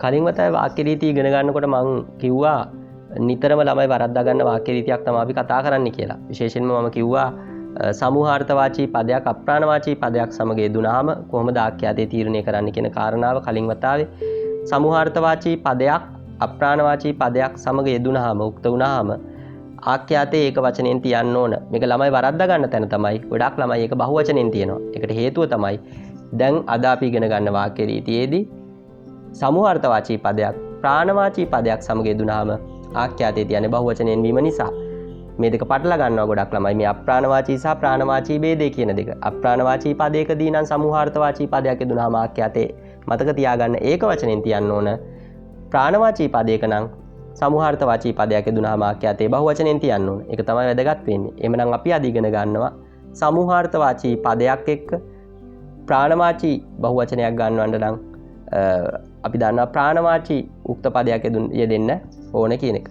කලින් වතාවේ වාක්‍ය රීති ඉගෙන ගන්නකොට මම කිව්වා නිතරම ළමයි වරද්දා ගන්න වාක්‍ය රීතියක් තමයි අපි කතා කරන්න කියලා. විශේෂයෙන්ම මම කිව්වා සමූහාර්ථවාචී පදයක් අප්‍රාණවාචී පදයක් සමග යෙදුනහම කොහොමද ආඛ්‍යාතය තීරණය කරන්න කියන කාරණාව කලින් වතාවේ සමූහාර්ථවාචී පදයක් අප්‍රාණවාචී පදයක් සමග යෙදුනහම උක්ත වුණාම ආඛ්‍යාතයේ ඒක වචනෙන් තියන්න ඕන. මේක ළමයි වරද්දා ගන්න තැන තමයි. ගොඩක් ළමයි ඒක බහුවචනෙන් තියනවා. ඒකට හේතුව තමයි දැන් අද අපි ඉගෙන ගන්න වාක්‍ය රීතියේදී සමූහාර්ථවාචී පදයක් ප්‍රාණවාචී පදයක් සමග යෙදුනහම ආඛ්‍යාතයේ තියන්නේ බහුවචනෙන් වීම නිසා මේ දෙක පටලවා ගන්නවා ගොඩක් ළමයි. මේ අප්‍රාණවාචී සහ ප්‍රාණවාචී ભેදේ කියන දෙක. අප්‍රාණවාචී පදයකදී නම් සමූහාර්ථවාචී පදයක් යෙදුනහම ආඛ්‍යාතයේ මතක තියාගන්න ඒක වචනෙන් තියන්න ඕන. ප්‍රාණවාචී පදයක නම් සමූහාර්ථවාචී පදයක් යෙදුනහම ආඛ්‍යාතයේ බහුවචනෙන් තියන්න ඕන. ඒක තමයි වැදගත් වෙන්නේ. එහෙමනම් අපි අද ඉගෙන ගන්නවා සමූහාර්ථවාචී පදයක් එක්ක ප්‍රාණවාචී බහුවචනයක් ගන්නවන්න නම් අපි දන්නවා ප්‍රාණවාචී උක්ත පදයක් යෙදෙන්න ඕන කියන එක.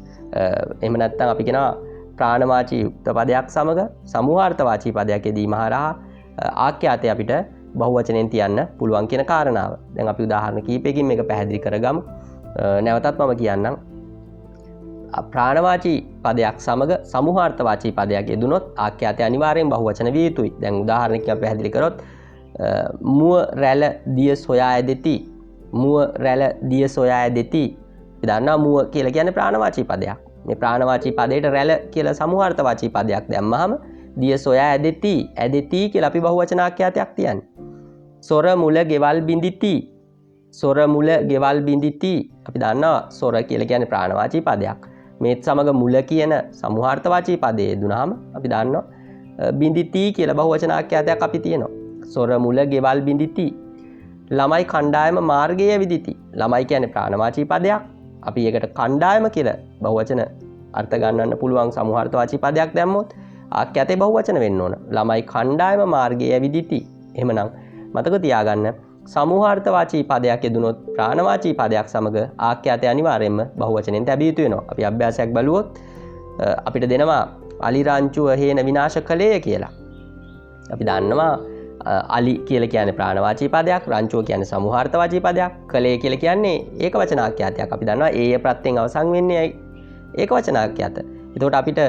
එහෙම නැත්නම් අපි කියනවා ප්‍රාණවාචී උක්ත පදයක් සමග සමූහාර්ථවාචී පදයක් යෙදීම හරහා ආඛ්‍යාතය අපිට බහුවචනෙන් තියන්න පුළුවන් කියන කාරණාව. දැන් අපි උදාහරණ කීපයකින් මේක පැහැදිලි කරගමු. නැවතත් මම කියන්නම්. ප්‍රාණවාචී පදයක් සමග සමූහාර්ථවාචී පදයක් යෙදුනොත් ආඛ්‍යාතය අනිවාර්යෙන් බහුවචන විය යුතුයි. දැන් උදාහරණයක් අපි පැහැදිලි කරොත් මුව රැළ දිය සොයා ඇදෙති. මුව රැළ දිය සොයා ඇදෙති. අපි දන්නවා මුව කියලා කියන්නේ ප්‍රාණවාචී පදයක්. මේ ප්‍රාණවාචී පදයට රැළ කියලා සමූහාර්ථවාචී පදයක් දැම්මහම දිය සොයා ඇදෙති. ඇදෙති කියලා අපි බහුවචන ආඛ්‍යාතයක් තියන්නේ. සොර මුල ගෙවල් බිඳිති. සොර මුල ගෙවල් බිඳිති. අපි දන්නවා සොර කියලා කියන්නේ ප්‍රාණවාචී පදයක්. මේත් සමග මුල කියන සමූහාර්ථවාචී පදයේ යෙදුනහම අපි දන්නවා බිඳිති කියලා බහුවචන ආඛ්‍යාතයක් අපි තියෙනවා. සොර මුල ගෙවල් බිඳිති. ළමයි කණ්ඩායම මාර්ගය විදිති. ළමයි කියන්නේ ප්‍රාණවාචී පදයක්. අපි ඒකට කණ්ඩායම කියලා බහුවචන අර්ථ ගන්නන්න පුළුවන් සමූහාර්ථවාචී පදයක් දැම්මොත් ආඛ්‍යාතේ බහුවචන වෙන්න ඕන. ළමයි කණ්ඩායම මාර්ගය විදිති. එහෙමනම් මතක තියාගන්න සමූහාර්ථවාචී පදයක් යෙදුනොත් ප්‍රාණවාචී පදයක් සමග ආඛ්‍යාතය අනිවාර්යයෙන්ම බහුවචනෙන් තැබිය යුතු වෙනවා. අපි අභ්‍යාසයක් බලුවොත් අපිට දෙනවා අලි රංචුව හේන විනාශ කළේය කියලා. අපි දන්නවා අලි කියලා කියන්නේ ප්‍රාණවාචී පදයක්, රංචුව කියන්නේ සමූහාර්ථවාචී පදයක්, කළේ කියලා කියන්නේ ඒකවචන ආඛ්‍යාතයක්. අපි දන්නවා ඒය ප්‍රත්‍යයෙන් අවසන් වෙන්නේ ඒකවචන ආඛ්‍යාත. එතකොට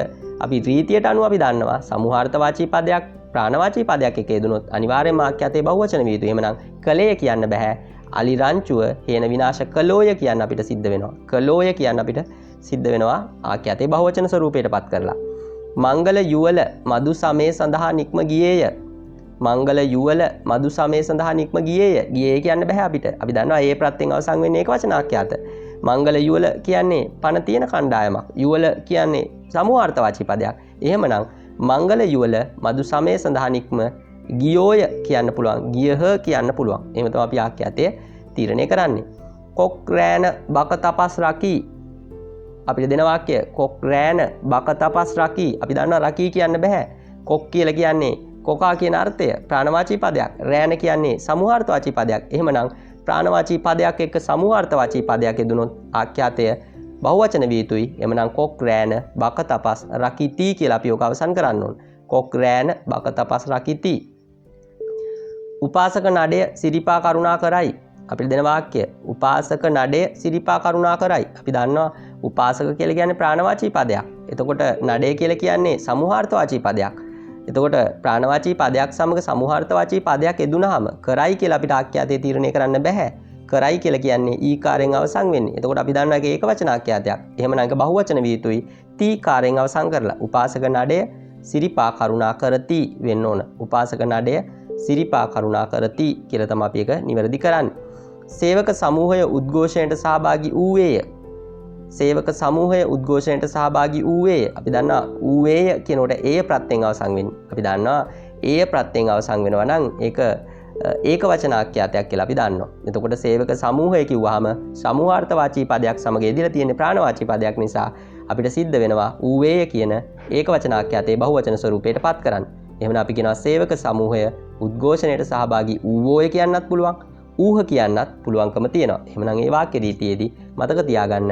අපි රීතියට අනුව අපි දන්නවා සමූහාර්ථවාචී පදයක් ප්‍රාණවාචී පදයක් එක යෙදුනොත් අනිවාර්යයෙන්ම ආඛ්‍යාතයේ බහුවචන විය යුතුයි. එහෙමනම් කළේ කියන්න බෑ. අලි රංචුව හේන විනාශ කළෝය කියන්න අපිට සිද්ධ වෙනවා. කළෝය කියන්න අපිට සිද්ධ වෙනවා ආඛ්‍යාතයේ බහුවචන ස්වරූපයටපත් කරලා. මංගල යුවල මදු සමේ සඳහා නික්ම ගියේය. මංගල යුවල මදු සමේ සඳහා නික්ම ගියේය. ගියේ කියන්න බෑ අපිට. අපි දන්නවා ඒ ප්‍රත්‍යයෙන් අවසන් වෙන්නේ ඒකවචන ආඛ්‍යාත. මංගල යුවල කියන්නේ පණ තියෙන කණ්ඩායමක්. යුවල කියන්නේ සමූහාර්ථවාචී පදයක්. එහෙමනම් මංගල යුවල මදු සමේ සඳහා නික්ම ගියෝය කියන්න පුළුවන්. ගියහ කියන්න පුළුවන්. එහෙම තමයි අපි ආඛ්‍යාතය තීරණය කරන්නේ. කොක් රෑන බක තපස් රකී. අපිට දෙන වාක්‍ය කොක් රෑන බක තපස් රකී. අපි දන්නවා රකී කියන්න බෑ. කොක් කියලා කියන්නේ කොකා කියන අර්ථය ප්‍රාණවාචී පදයක්. රෑන කියන්නේ සමූහාර්ථවාචී පදයක්. එහෙමනම් ප්‍රාණවාචී පදයක් එක්ක සමූහාර්ථවාචී පදයක් යෙදුනොත් ආඛ්‍යාතය බහුවචන විය යුතුයි. එහෙමනම් කොක් රෑන බක තපස් රකිති කියලා අපි ඔක අවසන් කරන්න ඕන. කොක් රෑන බක තපස් රකිති. උපාසක නඩය සිරිපා කරුණා කරයි. අපිට දෙන වාක්‍ය උපාසක නඩය සිරිපා කරුණා කරයි. අපි දන්නවා උපාසක කියලා කියන්නේ ප්‍රාණවාචී පදයක්. එතකොට නඩය කියලා කියන්නේ සමූහාර්ථවාචී පදයක්. එතකොට ප්‍රාණවාචී පදයක් සමග සමූහාර්ථවාචී පදයක් යෙදුනහම කරයි කියලා අපිට ආඛ්‍යාතය තීරණය කරන්න බෑ. කරයි කියලා කියන්නේ ඊකාරයෙන් අවසන් වෙන්නේ. එතකොට අපි දන්නවා ඒක වචන ආඛ්‍යාතයක්. එහෙමනම් ඒක බහුවචන විය යුතුයි. තීකාරයෙන් අවසන් කරලා උපාසක නඩය සිරිපා කරුණා කරති වෙන්න ඕන. උපාසක නඩය සිරිපා කරුණා කරති කියලා තමයි අපි ඒක නිවැරදි කරන්නේ. සේවක සමූහය උද්ඝෝෂණයට සහභාගී වූවේය. සේවක සමූහය උද්ඝෝෂණයට සහභාගී වූවේය. අපි දන්නවා වූවේය කියනකොට ඒ ප්‍රත්‍යයෙන් අවසන් වෙන්නේ. අපි දන්නවා ඒ ප්‍රත්‍යයෙන් අවසන් වෙනවා නම් ඒක වචන ආඛ්‍යාතයක් කියලා අපි දන්නවා. එතකොට සේවක සමූහය කිව්වහම සමූහාර්ථවාචී පදයක් සමග යෙදিলা තියෙන ප්‍රාණවාචී පදයක් නිසා අපිට සිද්ධ වෙනවා වූවේය කියන ඒක වචන ආඛ්‍යාතයේ බහුවචන ස්වරූපයටපත් කරන්න. එහෙනම් අපි කියනවා සේවක සමූහය උද්ඝෝෂණයට සහභාගී වූවෝය කියන්නත් පුළුවන්. ඌහ කියන්නත් පුළුවන්කම තියෙනවා. එහෙනම් මේ වාක්‍ය රීතියේදී මතක තියාගන්න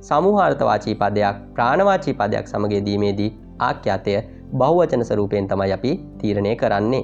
සමූහාර්ථවාචී පදයක් ප්‍රාණවාචී පදයක් සමග යෙදීමේදී ආඛ්‍යාතය බහුවචන ස්වරූපයෙන් තමයි අපි තීරණය කරන්නේ.